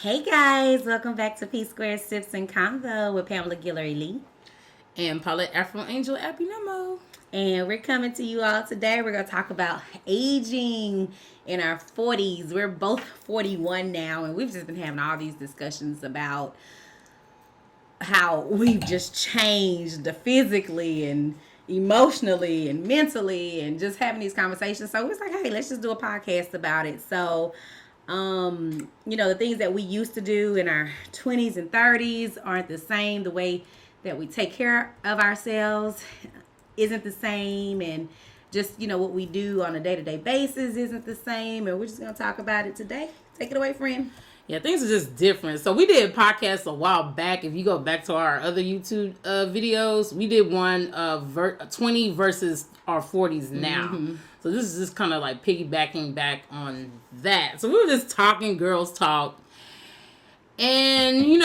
Hey guys, welcome back to P Square Sips&Convo with Pamela Guillory Lee. And Paulette Afro Angel Abinamo. And we're coming to you all today. We're going to talk about aging in our 40s. We're both 41 now, and we've just been having all these discussions about how we've just changed physically and emotionally and mentally and just having these conversations. So it's like, hey, let's just do a podcast about it. So the things that we used to do in our 20s and 30s aren't the same. The way that we take care of ourselves isn't the same, and just what we do on a day-to-day basis isn't the same, and we're just going to talk about it today. Take it away, friend. Yeah, things are just different. So we did podcasts a while back. If you go back to our other YouTube videos, we did one 20 versus our 40s now. Mm-hmm. So this is just kind of like piggybacking back on that. So we were just talking girls talk. And,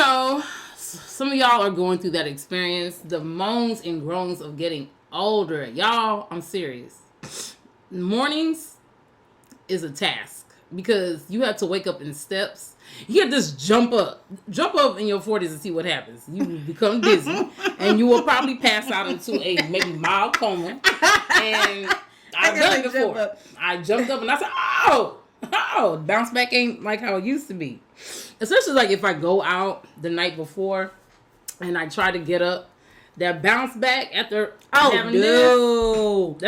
some of y'all are going through that experience. The moans and groans of getting older. Y'all, I'm serious. Mornings is a task because you have to wake up in steps. You can't just jump up in your 40s and see what happens. You become dizzy, and you will probably pass out into a maybe mild coma. And I've done it before. I jumped up and I said, oh, bounce back ain't like how it used to be. Especially like if I go out the night before and I try to get up, that bounce back after that's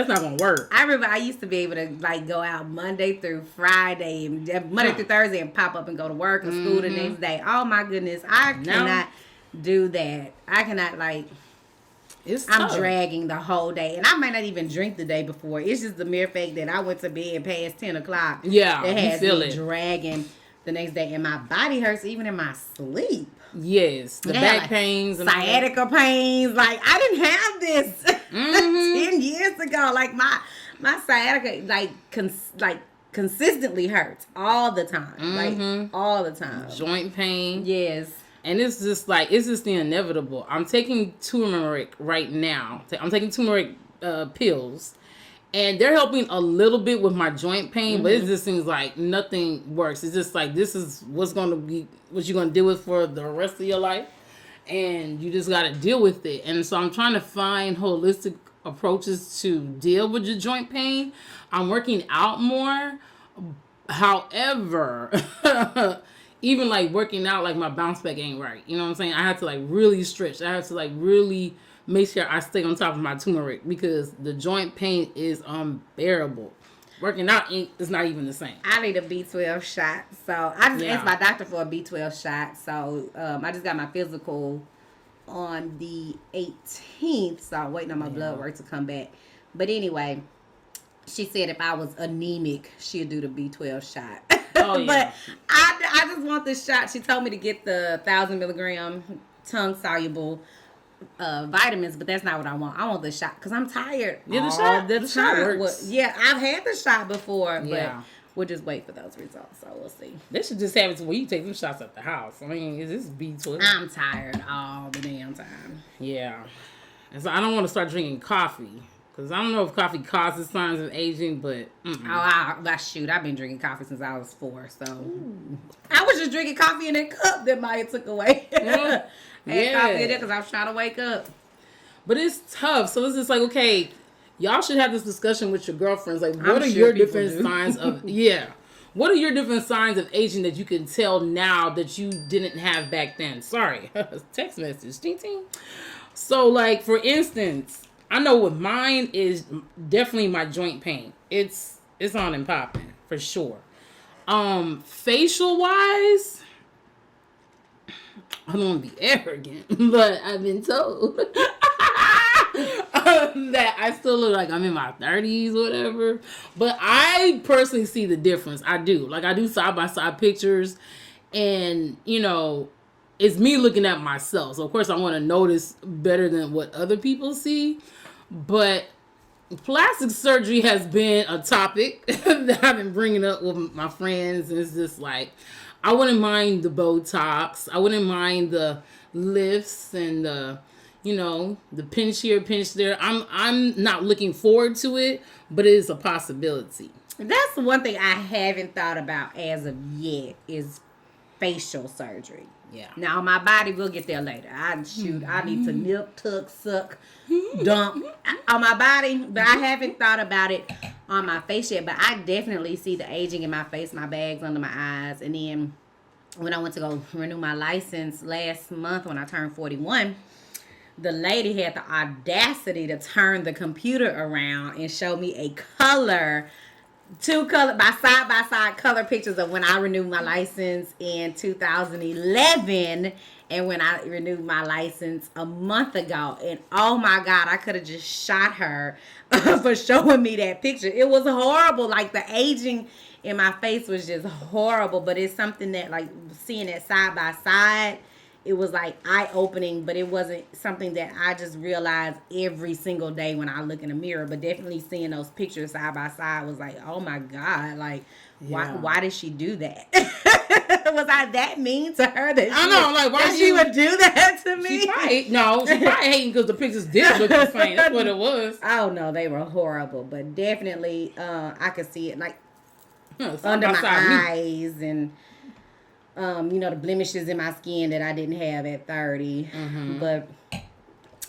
not gonna work. I remember I used to be able to like go out Monday through Friday, Monday through Thursday, and pop up and go to work or school the next day. Oh my goodness, I cannot do that. I cannot I'm dragging the whole day, and I might not even drink the day before. It's just the mere fact that I went to bed past 10 o'clock. Yeah, it has me dragging the next day, and my body hurts even in my sleep. Yes, the back pains and sciatica pains. Like I didn't have this 10 years ago. Like my sciatica consistently hurts all the time. Like all the time. Joint pain. Yes. And it's just the inevitable. I'm taking turmeric right now. I'm taking turmeric pills. And they're helping a little bit with my joint pain, but it just seems like nothing works. It's just like this is what you're going to deal with for the rest of your life. And you just got to deal with it. And so I'm trying to find holistic approaches to deal with your joint pain. I'm working out more. However, even like working out, like my bounce back ain't right. You know what I'm saying? I have to like really stretch. I have to like really make sure I stay on top of my turmeric because the joint pain is unbearable. Working out is not even the same. I need a B12 shot. So I just asked my doctor for a B12 shot. So I just got my physical on the 18th. So I'm waiting on my blood work to come back. But anyway, she said if I was anemic, she'd do the B12 shot. Oh, yeah. But I just want the shot. She told me to get the 1,000 milligram tongue soluble vitamins, but that's not what I want. I want the shot because I'm tired. Yeah, the shot works. Yeah, I've had the shot before, but we'll just wait for those results. So we'll see. They should just have it to where you take them shots at the house. I mean, is this B12? I'm tired all the damn time. Yeah, and so I don't want to start drinking coffee because I don't know if coffee causes signs of aging, but shoot, I've been drinking coffee since I was 4. So I was just drinking coffee in a cup that Maya took away. Coffee in there because I was trying to wake up. But it's tough. So it's just like, okay, y'all should have this discussion with your girlfriends. Like, what are your different signs of what are your different signs of aging that you can tell now that you didn't have back then? Sorry, text message, ting ting. So like for instance, I know what mine is definitely my joint pain. It's on and popping for sure. Facial wise, I don't want to be arrogant, but I've been told that I still look like I'm in my 30s or whatever. But I personally see the difference. I do. Like, I do side-by-side pictures, and, it's me looking at myself. So, of course, I want to notice better than what other people see. But plastic surgery has been a topic that I've been bringing up with my friends, and it's just like, I wouldn't mind the Botox. I wouldn't mind the lifts and the pinch here, pinch there. I'm not looking forward to it, but it is a possibility. That's one thing I haven't thought about as of yet is facial surgery. Yeah. Now my body, we'll get there later. I need to nip, tuck, suck, dump on my body, but I haven't thought about it on my face yet. But I definitely see the aging in my face, my bags under my eyes, and then when I went to go renew my license last month when I turned 41, the lady had the audacity to turn the computer around and show me a color. Two color by side color pictures of when I renewed my license in 2011 and when I renewed my license a month ago. And oh my God, I could have just shot her for showing me that picture. It was horrible. Like the aging in my face was just horrible. But it's something that, like, seeing it side by side, it was like eye-opening, but it wasn't something that I just realized every single day when I look in the mirror. But definitely seeing those pictures side by side was like, oh my God, like, why did she do that? Was I that mean to her that she would do that to me? She probably hating because the pictures did look the same. That's what it was. Oh no, they were horrible, but definitely I could see it like under my eyes and the blemishes in my skin that I didn't have at 30. Mm-hmm. But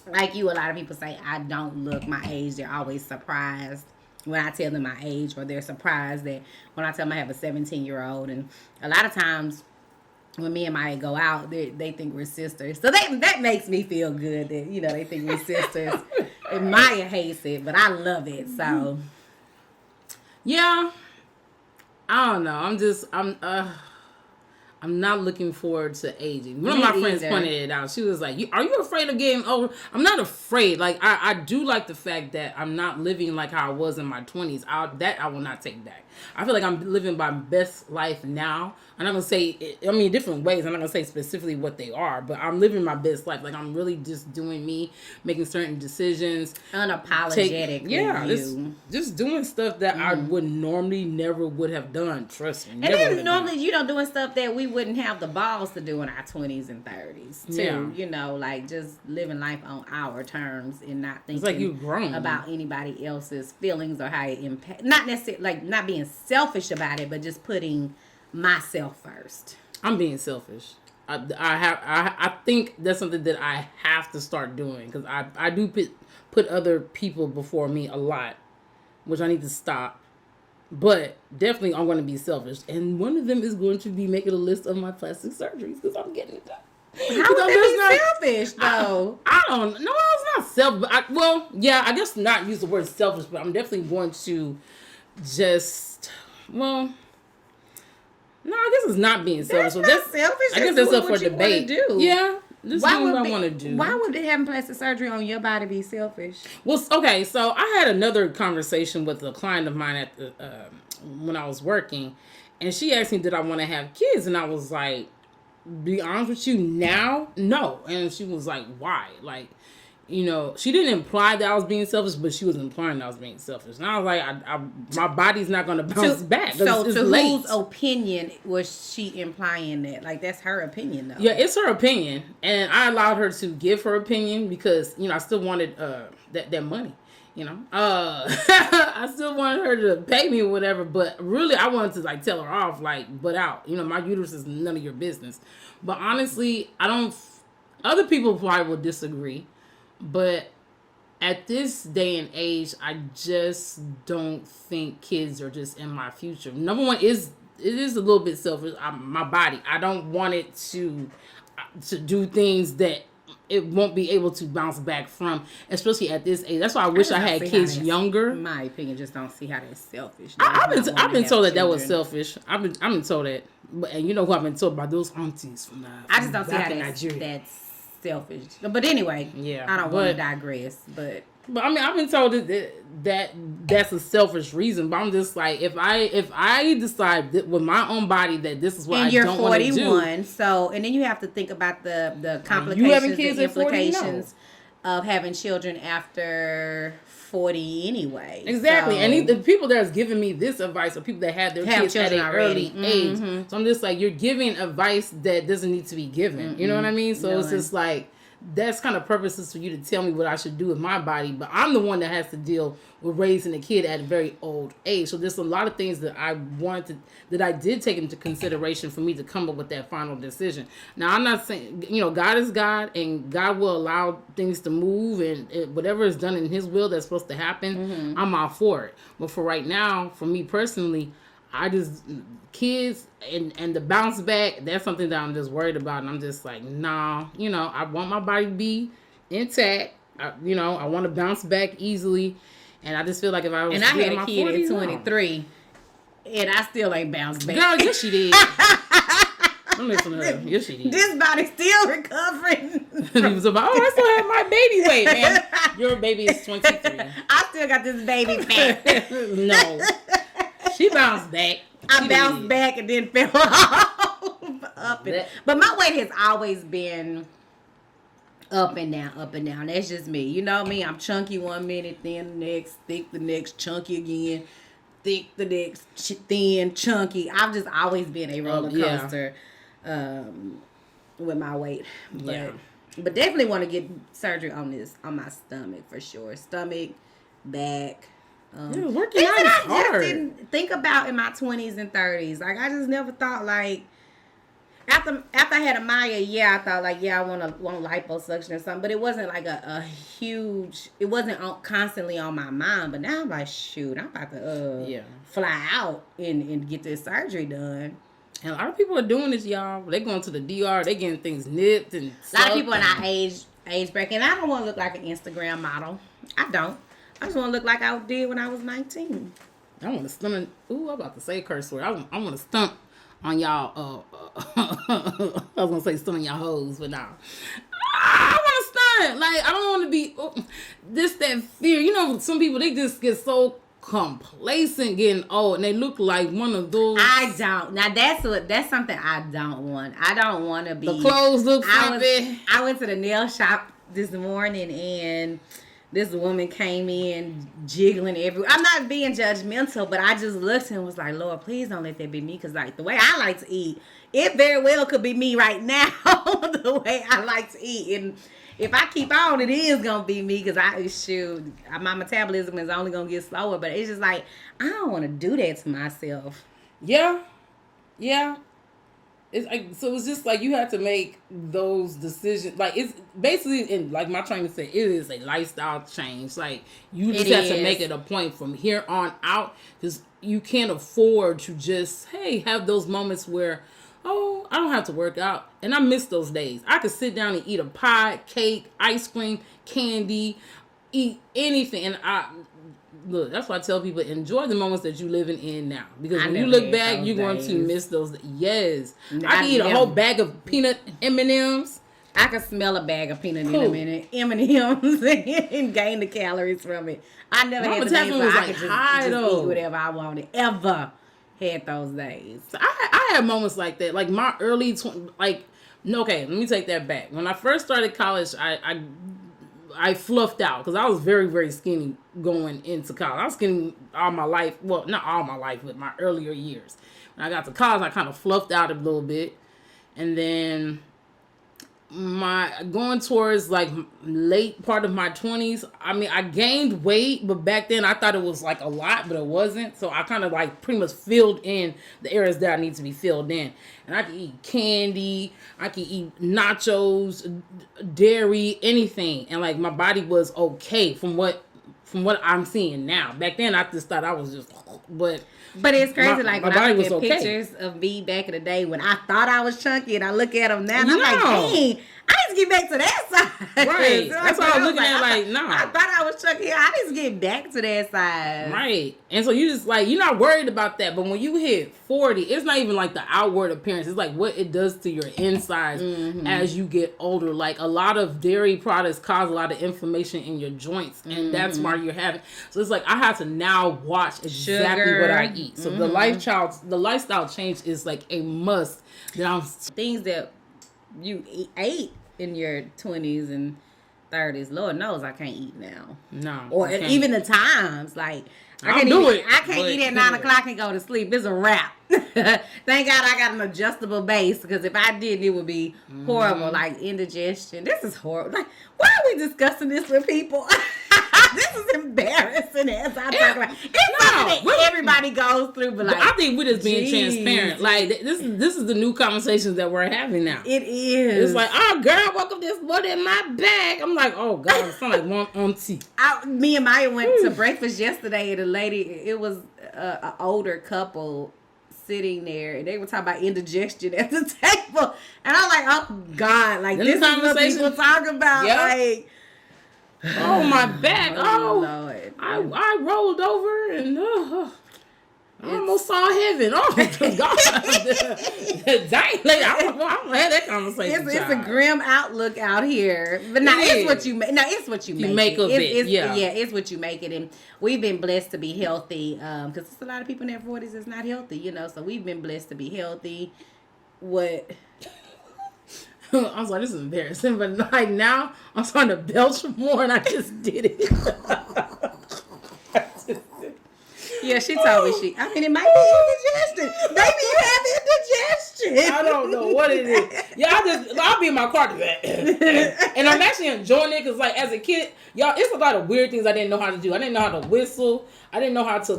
like you, a lot of people say I don't look my age. They're always surprised when I tell them my age, or they're surprised that when I tell them I have a 17-year-old. And a lot of times when me and Maya go out, they think we're sisters. So that makes me feel good that, they think we're sisters. And Maya hates it, but I love it. So yeah, I don't know. I'm not looking forward to aging. One of my friends pointed it out. She was like, are you afraid of getting older? I'm not afraid. Like, I do like the fact that I'm not living like how I was in my 20s. I will not take back. I feel like I'm living my best life now. I'm not going to say, different ways. I'm not going to say specifically what they are, but I'm living my best life. Like, I'm really just doing me, making certain decisions. Unapologetic. Just doing stuff that I would normally never would have done. Trust me. And then normally, doing stuff that we wouldn't have the balls to do in our 20s and 30s, too. Yeah. Like, just living life on our terms and not thinking like you've grown about anybody else's feelings or how it impacts. Not necessarily, like, not being selfish about it, but just putting myself first. I'm being selfish. I think that's something that I have to start doing, because I do put other people before me a lot, which I need to stop. But definitely I'm going to be selfish, and one of them is going to be making a list of my plastic surgeries, because I'm getting it done. How would that be selfish, though? I don't know. It's not selfish. I guess not use the word selfish, but I'm definitely going to just, no, I guess it's not being selfish. That's not selfish. I guess that's up for debate. Yeah, this is what I want to do. Why would having plastic surgery on your body be selfish? Well, okay, so I had another conversation with a client of mine at the when I was working, and she asked me, did I want to have kids? And I was like, be honest with you, now, no. And she was like, why? Like, she didn't imply that I was being selfish, but she was implying that I was being selfish. And I was like, my body's not going to bounce back. So to whose opinion was she implying that? Like, that's her opinion, though. Yeah, it's her opinion. And I allowed her to give her opinion because, I still wanted that money. I still wanted her to pay me or whatever, but really I wanted to, like, tell her off, like, butt out. My uterus is none of your business. But honestly, other people probably will disagree. But at this day and age, I just don't think kids are just in my future. Number one, it is a little bit selfish. My body, I don't want it to do things that it won't be able to bounce back from, especially at this age. That's why I wish I had kids younger. In my opinion, just don't see how that's selfish. I've been told that was selfish. I've been told that, and you know who I've been told by those aunties from I just don't see how that's selfish. But anyway, yeah, I don't want to digress, but I've been told that's a selfish reason. But I'm just like, if I decide that with my own body that this is what I don't want to do. And you're 41, so and then you have to think about the complications and implications of having children after 40 anyway. Exactly. So, and the people that's giving me this advice are people that had their kids at an early age. Mm-hmm. So I'm just like, you're giving advice that doesn't need to be given. Mm-hmm. You know what I mean? So it's just like, that's kind of purposes for you to tell me what I should do with my body, but I'm the one that has to deal with raising a kid at a very old age. So there's a lot of things that I did take into consideration for me to come up with that final decision. Now, I'm not saying, God is God, and God will allow things to move, and whatever is done in His will that's supposed to happen, I'm all for it. But for right now, for me personally, kids and the bounce back, that's something that I'm just worried about. And I'm just like, nah, I want my body to be intact. I want to bounce back easily. And I just feel like if I was and I had a kid 40s, at 23, and I still ain't bounced back. Girl, yes she did. I'm listening to her. Yes she did. This body's still recovering. He was about, I still have my baby weight, man. Your baby is 23. I still got this baby fat. No. She bounced back. I bounced back and then fell off. But my weight has always been up and down, up and down. That's just me. You know me. I'm chunky one minute, thin the next, thick the next, chunky again, thick the next, thin, chunky. I've just always been a roller coaster with my weight. But definitely want to get surgery on my stomach for sure. Stomach, back. Working out is hard. I just didn't think about in my 20s and 30s. Like, I just never thought, like, after I had Amaya, I thought, like, I want liposuction or something. But it wasn't, like, a huge, it wasn't constantly on my mind. But now I'm like, shoot, I'm about to fly out and get this surgery done. And a lot of people are doing this, y'all. They going to the DR. They getting things nipped and a lot of people in our age bracket. And I don't want to look like an Instagram model. I don't. I just want to look like I did when I was 19. I want to stunt. I'm about to say a curse word. I want to stunt on y'all. I was going to say stunt on y'all hoes, but nah. I want to stunt. Like, I don't want to be that fear. Some people, they just get so complacent getting old, and they look like one of those. I don't. Now, that's something I don't want. I don't want to be. The clothes look funny. I went to the nail shop this morning, and this woman came in jiggling everywhere. I'm not being judgmental, but I just looked and was like, Lord, please don't let that be me. Because, like, the way I like to eat, it very well could be me right now, the way I like to eat. And if I keep on, it is going to be me because my metabolism is only going to get slower. But it's just like, I don't want to do that to myself. Yeah. It's like, so it's just like you have to make those decisions. Like, it's basically, like my trainer said, it is a lifestyle change. Like, you just have to make it a point from here on out, because you can't afford to just have those moments where, I don't have to work out. And I miss those days. I could sit down and eat a pie, cake, ice cream, candy, eat anything. And look, that's why I tell people, enjoy the moments that you're living in now. Because when you look back, you're going to miss those. Yes. I can eat a whole bag of peanut M&Ms. I can smell a bag of peanut M&Ms and gain the calories from it. I never had the days where I could just eat whatever I wanted. Ever had those days. So I had moments like that. Like my early 20s, let me take that back. When I first started college, I fluffed out because I was very, very skinny going into college. I was skinny all my life. Well, not all my life, but my earlier years. When I got to college, I kind of fluffed out a little bit. And then going towards like late part of my 20s, I mean, I gained weight, but back then I thought it was like a lot, but it wasn't. So I kind of like pretty much filled in the areas that I need to be filled in. And I could eat candy, I could eat nachos, dairy, anything. And like my body was okay from what I'm seeing now. Back then I just thought I was just, but it's crazy. Like when I look at pictures of me back in the day when I thought I was chunky, and I look at them now, and I'm like, dang, I need to get back to that side. Right. That's what I was looking at. Like, no, I thought I was chunky. I need to get back to that side. Right. And so you just like, you're not worried about that. But when you hit 40, it's not even like the outward appearance. It's like what it does to your insides as you get older. Like a lot of dairy products cause a lot of inflammation in your joints, and that's why you're having. So it's like I have to now watch exactly what I eat. So the lifestyle change is like a must. That things that you ate in your 20s and 30s, Lord knows I can't eat now. No. Or even the times, like I can't eat at 9 o'clock and go to sleep. It's a wrap. Thank God I got an adjustable base, because if I didn't, it would be horrible. Like indigestion. This is horrible. Like, why are we discussing this with people? This is embarrassing as I talk about. It's something that everybody goes through, but like, I think we're just being transparent. Like this is the new conversations that we're having now. It is. It's like, oh girl, I woke up this morning in my bag. I'm like, oh God, it sounds like one on tea. Me and Maya went to breakfast yesterday, and a lady, it was an older couple sitting there, and they were talking about indigestion at the table, and I'm like, oh God, like this is what people talk about, like. Oh, my back. Oh, Lord. I rolled over and I almost saw heaven. Oh, God. Dang, I don't have that conversation. It's a grim outlook out here. But now it's what you make. No, it's what you make of it. Yeah, it's what you make it. And we've been blessed to be healthy, because there's a lot of people in their 40s that's not healthy, So we've been blessed to be healthy. What... I was like, this is embarrassing, but like now I'm starting to belch more, and I just did it. Yeah, she told me it might be indigestion. Maybe you have indigestion. I don't know what it is. Yeah, I'll be in my car and I'm actually enjoying it, because like as a kid, y'all, it's a lot of weird things I didn't know how to do. I didn't know how to whistle. I didn't know how to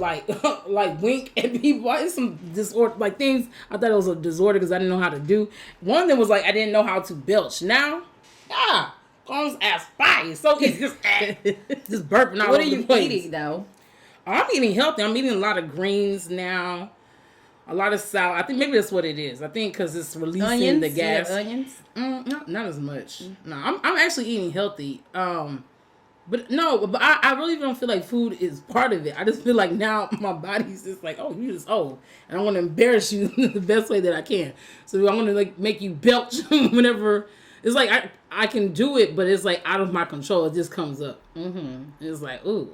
like wink at people. It's some disorder, like things I thought it was a disorder because I didn't know how to do. One of them was like I didn't know how to belch. Now, comes as fire. So it's just burping out. What are you eating though? I'm eating healthy. I'm eating a lot of greens now. A lot of salad. I think maybe that's what it is. I think because it's releasing the gas. Onions? Not as much. No, I'm actually eating healthy. But I really don't feel like food is part of it. I just feel like now my body's just like, oh, you're just old, and I want to embarrass you the best way that I can. So I want to like make you belch whenever. It's like I can do it, but it's like out of my control. It just comes up. Mm-hmm. It's like, ooh.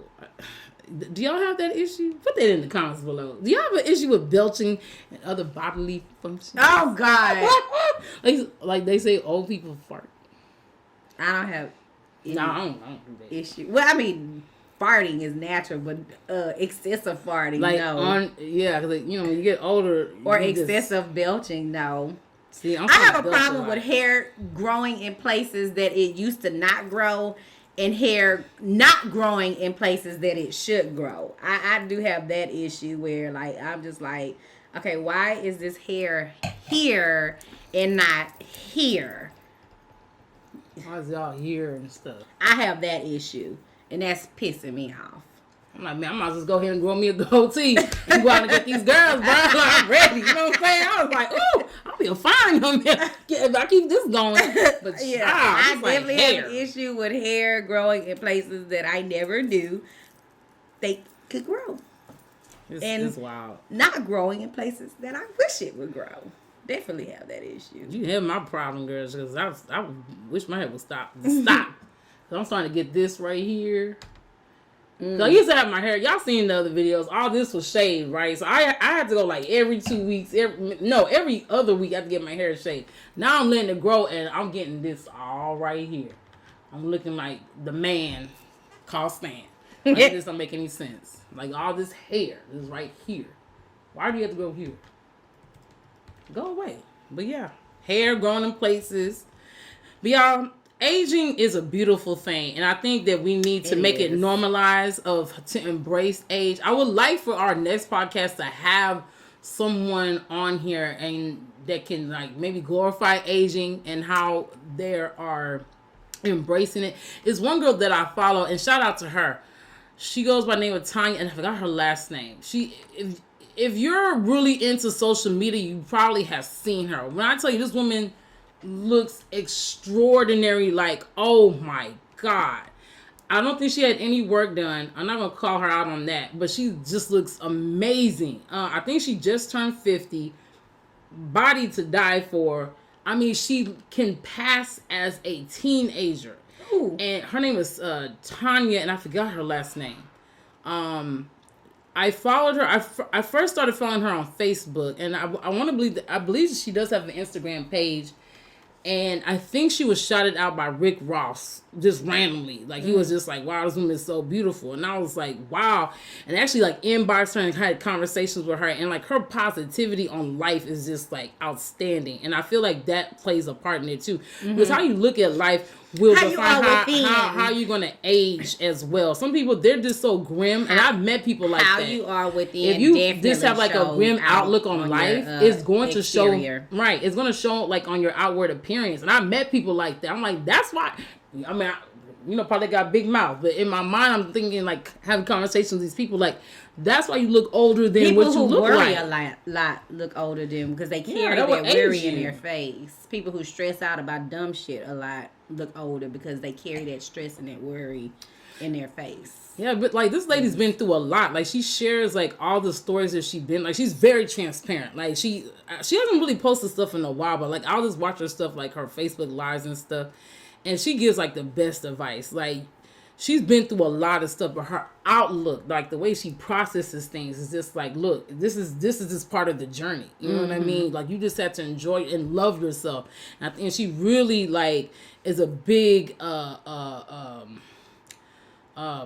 Do y'all have that issue? Put that in the comments below. Do y'all have an issue with belching and other bodily functions? Oh God! like they say, old people fart. I don't have. I don't do that issue. Well, I mean, farting is natural, but excessive farting, no. Because when you get older, or excessive belching, no. See, I have a problem with hair growing in places that it used to not grow, and hair not growing in places that it should grow. I do have that issue where, like, I'm just like, okay, why is this hair here and not here? Why is y'all here and stuff? I have that issue, and that's pissing me off. I'm like, man, I might as well just go ahead and grow me a goatee and go out and get these girls, bro. I'm ready. You know what I'm saying? I was like, ooh, I'll be fine on there if I keep this going. But yeah, I definitely have an issue with hair growing in places that I never knew they could grow. It's wild. Not growing in places that I wish it would grow. Definitely have that issue. You have my problem, girls, because I wish my hair would stop. Stop. I'm starting to get this right here. So I used to have my hair. Y'all seen the other videos. All this was shaved, right? So I had to go like every 2 weeks. Every other week I had to get my hair shaved. Now I'm letting it grow, and I'm getting this all right here. I'm looking like the man called Stan. Like, this don't make any sense. Like all this hair is right here. Why do you have to go here? Go away. But yeah, hair growing in places. But y'all, aging is a beautiful thing, and I think that we need to make it normalized to embrace age. I would like for our next podcast to have someone on here and that can like maybe glorify aging and how they are embracing it. It's one girl that I follow, and shout out to her. She goes by the name of Tanya, and I forgot her last name. If you're really into social media, you probably have seen her. When I tell you, this woman looks extraordinary, like, oh my God. I don't think she had any work done. I'm not going to call her out on that, but she just looks amazing. I think she just turned 50. Body to die for. I mean, she can pass as a teenager. Ooh. And her name is Tanya, and I forgot her last name. I followed her. I first started following her on Facebook, and I want to believe that I believe she does have an Instagram page. And I think she was shouted out by Rick Ross just randomly. Like, he was just like, wow, this woman is so beautiful. And I was like, wow. And actually, like, inboxed her and had conversations with her. And, like, her positivity on life is just, like, outstanding. And I feel like that plays a part in it, too. Because how you look at life will define how you're going to age as well. Some people, they're just so grim. And I've met people like that. How you are within. If you just have, like, a grim outlook on life, it's going to show. Right. It's going to show, like, on your outward appearance. And I met people like that. I'm like, that's why. I mean, probably got big mouth, but in my mind, I'm thinking, like, having conversations with these people, like, that's why you look older than people what you look like. People who worry a lot look older than because they carry that worry in their face. People who stress out about dumb shit a lot look older because they carry that stress and that worry in their face. Yeah, but, like, this lady's been through a lot. Like, she shares, like, all the stories that she's been. Like, she's very transparent. Like, she hasn't really posted stuff in a while, but, like, I'll just watch her stuff, like, her Facebook lives and stuff. And she gives, like, the best advice. Like, she's been through a lot of stuff, but her outlook, like, the way she processes things is just like, look, this is just part of the journey. You know what I mean? Like, you just have to enjoy and love yourself. And she really, like, is a big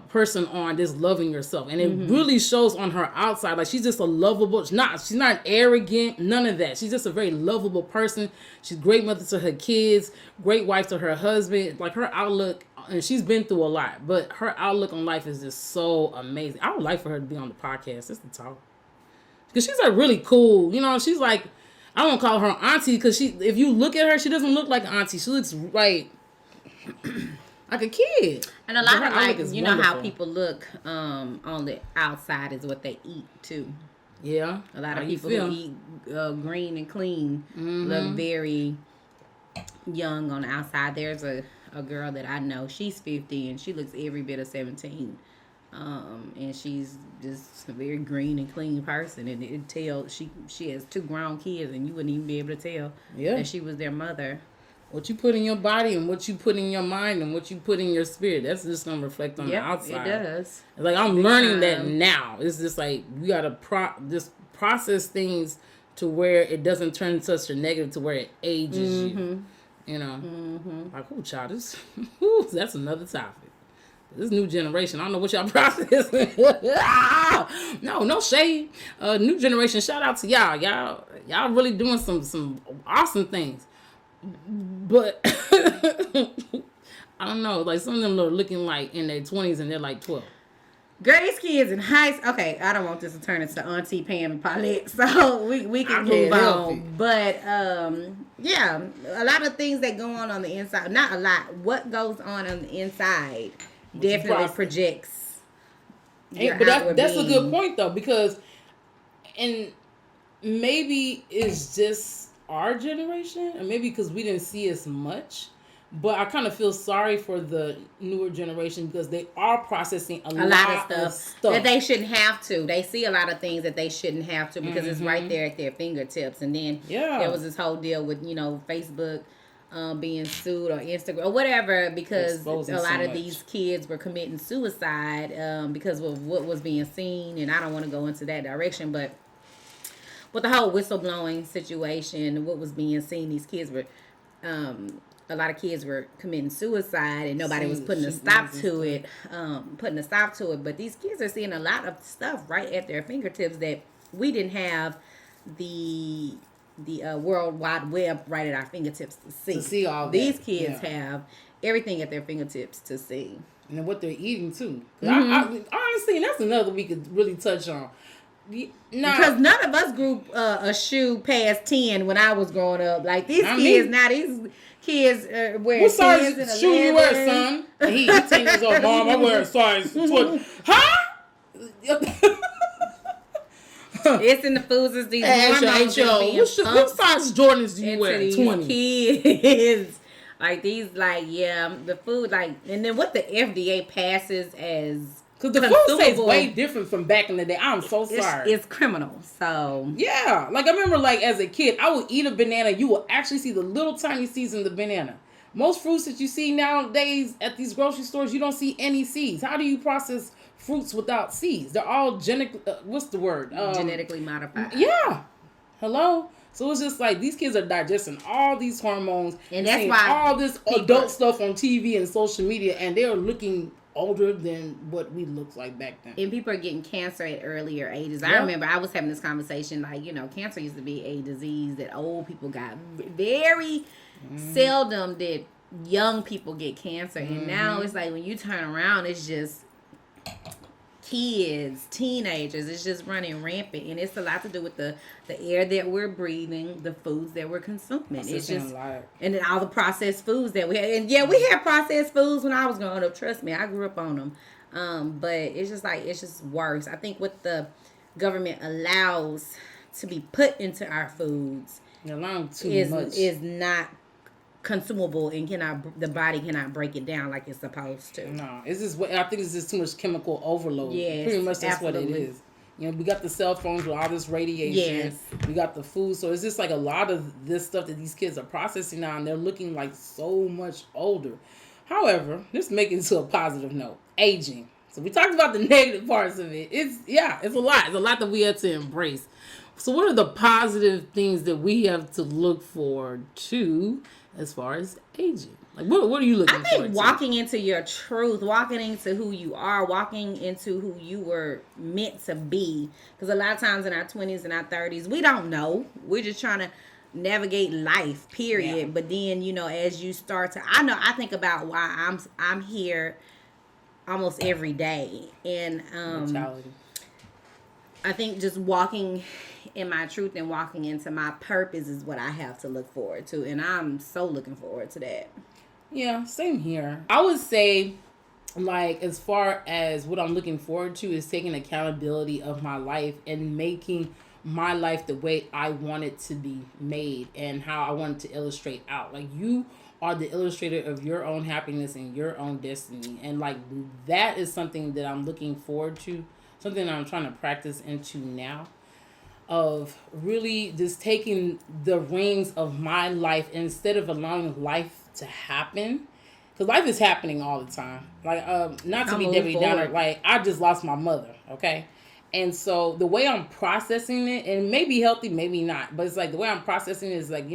person on this loving yourself, and it really shows on her outside. Like, she's just a lovable, she's not arrogant, none of that. She's just a very lovable person. She's a great mother to her kids, great wife to her husband. Like, her outlook, and she's been through a lot, but her outlook on life is just so amazing. I would like for her to be on the podcast just to talk, because she's like really cool. You know, she's like, I don't call her auntie because if you look at her, she doesn't look like an auntie. She looks like a kid. And a lot of, like, you know, wonderful. How people look on the outside is what they eat too. Yeah. A lot of people who eat green and clean look very young on the outside. There's a girl that I know, she's 50 and she looks every bit of 17. And she's just a very green and clean person, and it tells she has 2 grown kids, and you wouldn't even be able to tell that she was their mother. What you put in your body and what you put in your mind and what you put in your spirit, that's just going to reflect on the outside. It does. Like, I'm learning that now. It's just like, we got to just process things to where it doesn't turn such a negative to where it ages you. You know? Like, child, that's another topic. This new generation, I don't know what y'all processing. No shade. New generation, shout out to y'all. Y'all really doing some awesome things. But I don't know, like, some of them are looking like in their 20s and they're like 12. Grace kids in high school. Okay, I don't want this to turn into Auntie Pam and Paulette, so we can move on. But yeah, a lot of things that go on the inside. Not a lot. What goes on the inside definitely projects. But that's a good point though, because and maybe it's just our generation, and maybe because we didn't see as much, but I kind of feel sorry for the newer generation because they are processing a lot of stuff that they shouldn't have to. They see a lot of things that they shouldn't have to because it's right there at their fingertips. And then there was this whole deal with, you know, Facebook being sued, or Instagram or whatever, because exposing a lot of these kids were committing suicide because of what was being seen. And I don't want to go into that direction, but with the whole whistleblowing situation, what was being seen, these kids were, a lot of kids were committing suicide, and nobody was putting a stop to it. But these kids are seeing a lot of stuff right at their fingertips that we didn't have the World Wide Web right at our fingertips to see. All these kids have everything at their fingertips to see, and what they're eating too. I honestly, and that's another we could really touch on. Because none of us grew a shoe past 10 when I was growing up. Like, these kids now, these kids wear what size shoe you wear, son? He 10 years old. Mom, I wear a size 20. Huh? It's in the foods. It's these hormones what size Jordans do you wear? 20 kids. Like, these, like, the food, like, and then what the FDA passes as. Because the food tastes way different from back in the day. I'm so sorry. It's criminal. So. Yeah. Like, I remember, like, as a kid, I would eat a banana. You will actually see the little tiny seeds in the banana. Most fruits that you see nowadays at these grocery stores, you don't see any seeds. How do you process fruits without seeds? They're all what's the word? Genetically modified. Yeah. Hello? So it's just like these kids are digesting all these hormones and that's why all this adult stuff on TV and social media, and they're looking older than what we looked like back then. And people are getting cancer at earlier ages. I remember I was having this conversation, like, cancer used to be a disease that old people got. Very seldom did young people get cancer. And now it's like when you turn around, it's just kids, teenagers, it's just running rampant. And it's a lot to do with the air that we're breathing, the foods that we're consuming. It's just, and then all the processed foods that we had. And yeah, we had processed foods when I was growing up. Trust me, I grew up on them. But it's just like, it's just worse. I think what the government allows to be put into our foods is not consumable, and the body cannot break it down like it's supposed to. No, it's just, I think it's just too much chemical overload. Yes, pretty much that's absolutely. what it is. We got the cell phones with all this radiation. Yes. We got the food, so it's just like a lot of this stuff that these kids are processing now, and they're looking like so much older. However, let's make it to a positive note. Aging. So we talked about the negative parts of it. It's a lot. It's a lot that we have to embrace. So what are the positive things that we have to look forward to as far as aging? Like, what are you looking for? I think walking into your truth, walking into who you are, walking into who you were meant to be. Because a lot of times in our 20s and our 30s, we don't know. We're just trying to navigate life, period. Yeah. But then, as you start to, I think about why I'm here almost every day. And I think just walking in my truth and walking into my purpose is what I have to look forward to. And I'm so looking forward to that. Yeah, same here. I would say, like, as far as what I'm looking forward to is taking accountability of my life and making my life the way I want it to be made and how I want it to illustrate out. Like, you are the illustrator of your own happiness and your own destiny. And, like, that is something that I'm looking forward to, something that I'm trying to practice into now, of really just taking the reins of my life instead of allowing life to happen, because life is happening all the time. Like, not to be Debbie Downer, like, I just lost my mother, okay? And so the way I'm processing it, and it may be healthy, maybe not, but it's like the way I'm processing it is like,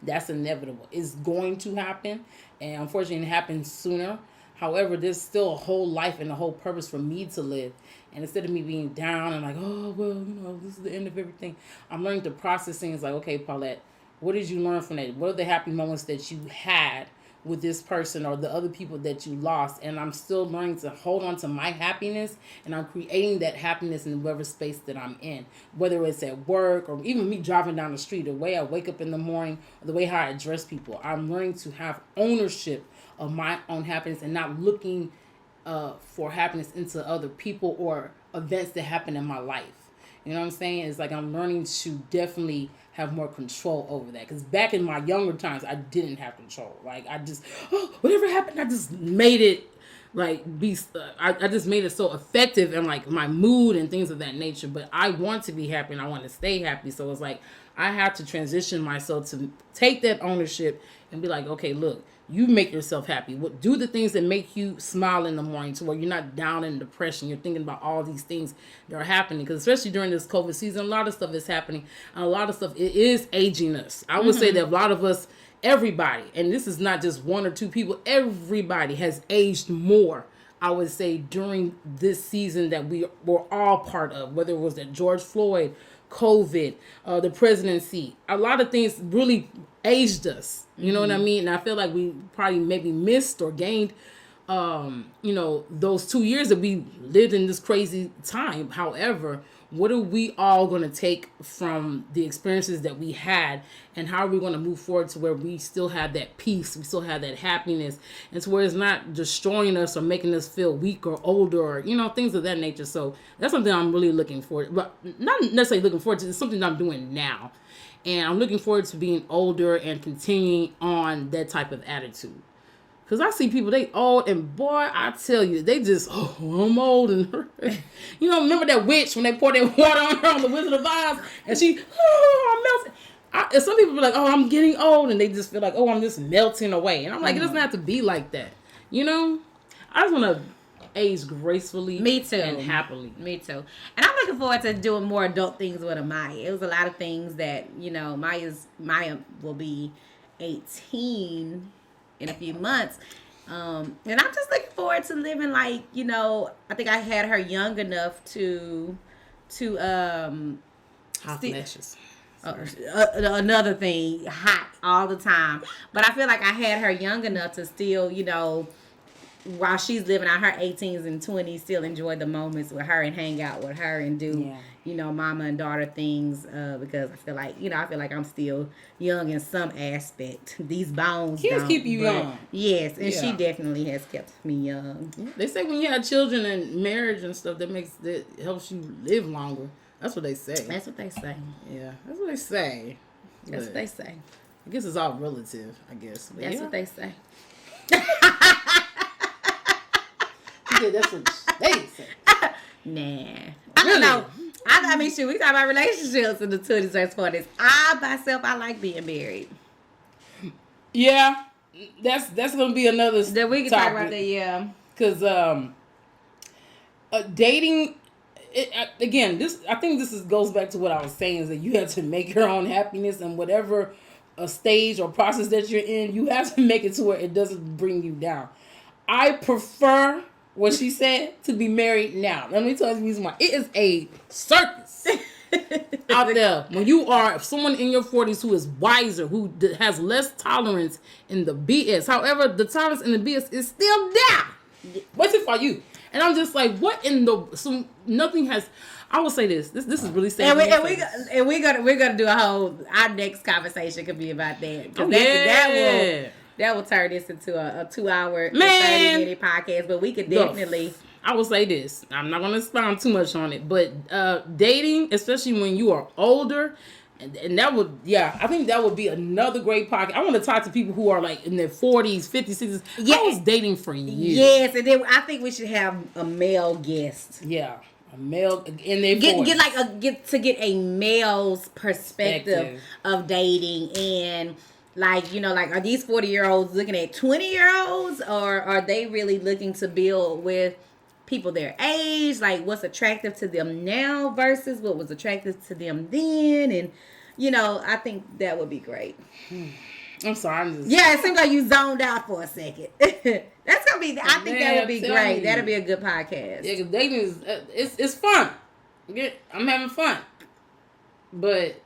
that's inevitable. It's going to happen, and unfortunately it happens sooner. However, there's still a whole life and a whole purpose for me to live. And instead of me being down and like, oh, well, this is the end of everything, I'm learning to process things like, okay, Paulette, what did you learn from that? What are the happy moments that you had with this person or the other people that you lost? And I'm still learning to hold on to my happiness, and I'm creating that happiness in whatever space that I'm in, whether it's at work or even me driving down the street, the way I wake up in the morning, or the way how I address people. I'm learning to have ownership of my own happiness and not looking for happiness into other people or events that happen in my life. You know what I'm saying? It's like I'm learning to definitely have more control over that. Because back in my younger times, I didn't have control. Like, I just, whatever happened, I just made it, like, I just made it so effective in, like, my mood and things of that nature. But I want to be happy and I want to stay happy. So it's like, I have to transition myself to take that ownership and be like, okay, look, you make yourself happy. Do the things that make you smile in the morning to where you're not down in depression. You're thinking about all these things that are happening. Because especially during this COVID season, a lot of stuff is happening. And a lot of stuff, it is aging us. I would say that a lot of us, everybody, and this is not just one or two people, everybody has aged more, I would say, during this season that we were all part of. Whether it was that George Floyd, COVID, the presidency. A lot of things really aged us. You know what I mean? And I feel like we probably maybe missed or gained, those 2 years that we lived in this crazy time. However, what are we all going to take from the experiences that we had, and how are we going to move forward to where we still have that peace, we still have that happiness, and to where it's not destroying us or making us feel weak or older or, things of that nature. So that's something I'm really looking forward to. But not necessarily looking forward to, it's something that I'm doing now. And I'm looking forward to being older and continuing on that type of attitude. Because I see people, they old, and boy, I tell you, they just, I'm old. And remember that witch when they poured that water on her on the Wizard of Oz? And she, I'm melting. And some people be like, I'm getting old. And they just feel like, I'm just melting away. And I'm like, it doesn't have to be like that. I just want to age gracefully. Me too. And happily. Me too. And I'm looking forward to doing more adult things with Amaya. It was a lot of things that, Maya will be 18 in a few months. And I'm just looking forward to living like, I think I had her young enough to Hot flashes. Another thing, hot all the time. But I feel like I had her young enough to still, while she's living out her 18s and 20s, still enjoy the moments with her and hang out with her and do, mama and daughter things. Because I feel like I'm still young in some aspect. These bones kids keep you young. Yes, and she definitely has kept me young. They say when you have children and marriage and stuff, that helps you live longer. That's what they say. That's what they say. Yeah, that's what they say. That's what they say. I guess it's all relative, I guess. But that's what they say. That's what they say. Nah. I don't know. I mean, shoot, we talk about relationships in the 20s and 40s. I like being married. Yeah. That's going to be another that we can topic. Talk about that, yeah. Because dating... again, I think this goes back to what I was saying, is that you have to make your own happiness, and whatever stage or process that you're in, you have to make it to where it doesn't bring you down. I prefer what she said to be married now. Let me tell you the reason why. It is a circus out there when you are someone in your 40s who is wiser, who has less tolerance in the BS. However, the tolerance in the BS is still there. What's it for you? And I'm just like, what in the... nothing has... I will say this. This is really sad. And we're gonna do a whole... Our next conversation could be about that. Because that will turn this into a 2-hour, 30-minute podcast. But we could definitely... I will say this. I'm not going to expound too much on it. But dating, especially when you are older... And that would, I think that would be another great podcast. I want to talk to people who are like in their 40s, 50s, 60s. I was dating for years. Yes, and then I think we should have a male guest. Yeah, a male in their 40s. Get a male's perspective of dating, and are these 40-year-olds looking at 20-year-olds, or are they really looking to build with people their age? Like, what's attractive to them now versus what was attractive to them then? And I think that would be great. I'm sorry, it seems like you zoned out for a second. That's gonna be. I think that would be great. That'll be a good podcast. Yeah, because dating is it's fun. I'm having fun, but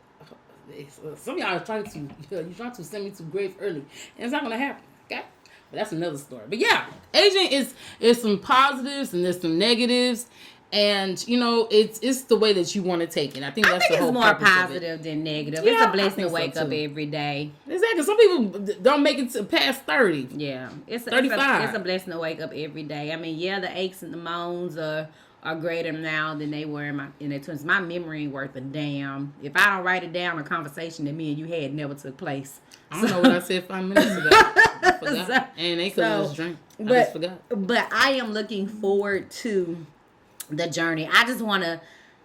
some of y'all are trying to send me to grave early, and it's not gonna happen. Okay. But that's another story. But yeah, aging is some positives and there's some negatives, and it's the way that you want to take it. I think the whole it's more positive than negative. Yeah, it's a blessing to wake up every day. Exactly. Some people don't make it to past 30. Yeah, it's 35. It's a blessing to wake up every day. I mean, the aches and the moans are greater now than they were in their 20s. My memory ain't worth a damn. If I don't write it down, a conversation that me and you had never took place. I don't know what I said 5 minutes ago. I forgot. And they could have just drank. I just forgot. But I am looking forward to the journey. I just want to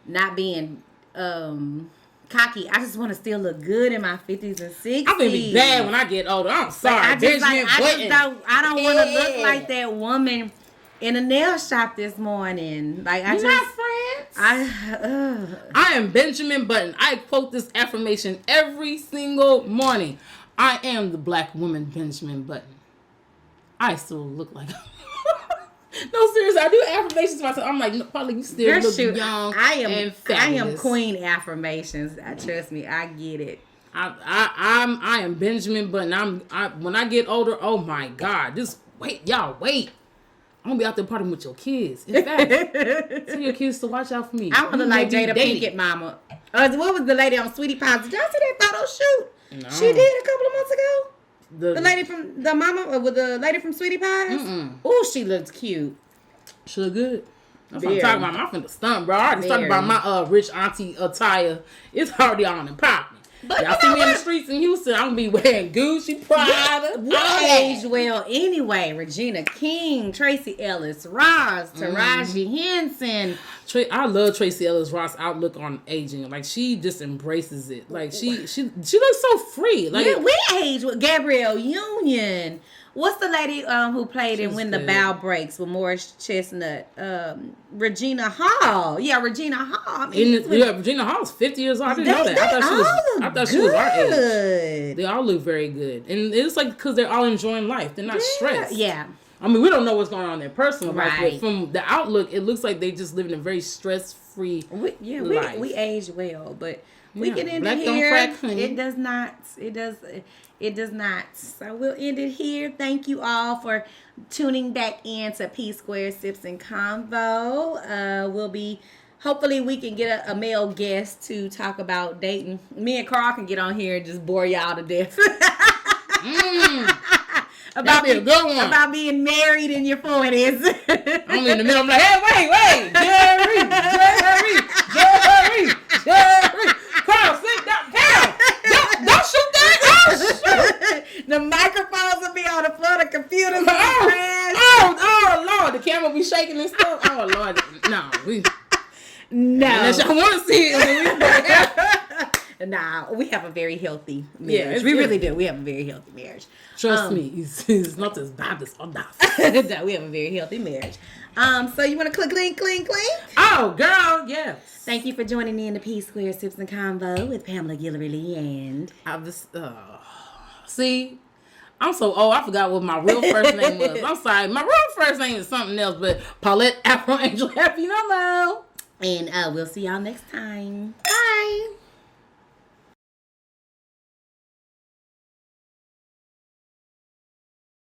not being cocky. I just want to still look good in my 50s and 60s. I'm going to be bad when I get older. I'm sorry. I don't want to look like that woman in a nail shop this morning. Like, not friends. I am Benjamin Button. I quote this affirmation every single morning. I am the black woman Benjamin Button. I still look like no, seriously, I do affirmations to myself. I'm like, no, probably you still look young and fabulous. I am queen affirmations. Trust me, I get it. I am Benjamin Button. When I get older, oh my God, wait. I'm gonna be out there partying with your kids. In fact, tell your kids to watch out for me. I want to like Jada Pinkett mama. What was the lady on Sweetie Pies? Did y'all see that photo shoot? No. She did a couple of months ago. The lady from the mama with the lady from Sweetie Pies. Oh, she looks cute. She look good. That's what I'm talking about. I'm finna stunt, bro. I already talked about my rich auntie attire. It's already on and popping. But y'all see me in the streets in Houston, I'm gonna be wearing Gucci, Prada. We age well anyway. Regina King, Tracy Ellis Ross, Taraji Henson. I love Tracy Ellis Ross' outlook on aging. Like, she just embraces it. Like, she looks so free. Like, we age with Gabrielle Union. What's the lady who played in She's When good. the Bow Breaks with Morris Chestnut? Regina Hall. Yeah, Regina Hall. Regina Hall's 50 years old. I didn't know that. I thought she was our age. They all look very good. And it's like because they're all enjoying life. They're not stressed. Yeah. I mean, we don't know what's going on in their personal life, Right. but from the outlook, it looks like they just living a very stress-free life. We age well, but we can end Black it don't here. crack, honey. It does not. It does not. So we'll end it here. Thank you all for tuning back in to P Square Sips and Convo. We'll be. Hopefully we can get a male guest to talk about dating. Me and Carl can get on here and just bore y'all to death. That'd be a good one. About being married in your 40s. I'm in the middle. I'm like, hey, wait. Jerry. Carl, sit down. Carl, don't shoot that. Oh, shoot. The microphones will be on the floor. The computers will crash. Oh, Lord. The camera will be shaking and stuff. Oh, Lord. No. No. Unless y'all want to see it. Nah, we have a very healthy marriage. Yeah, we really do. We have a very healthy marriage. Trust me, it's not as bad as others. No, we have a very healthy marriage. So you want to click, clink? Oh, girl, yes. Thank you for joining in the P Square Sips and Convo with Pamela Guillory Lee and... See, I'm so old, I forgot what my real first name was. I'm sorry, my real first name is something else, but Paulette Afro Angel Happy Nolo. And we'll see y'all next time. Bye.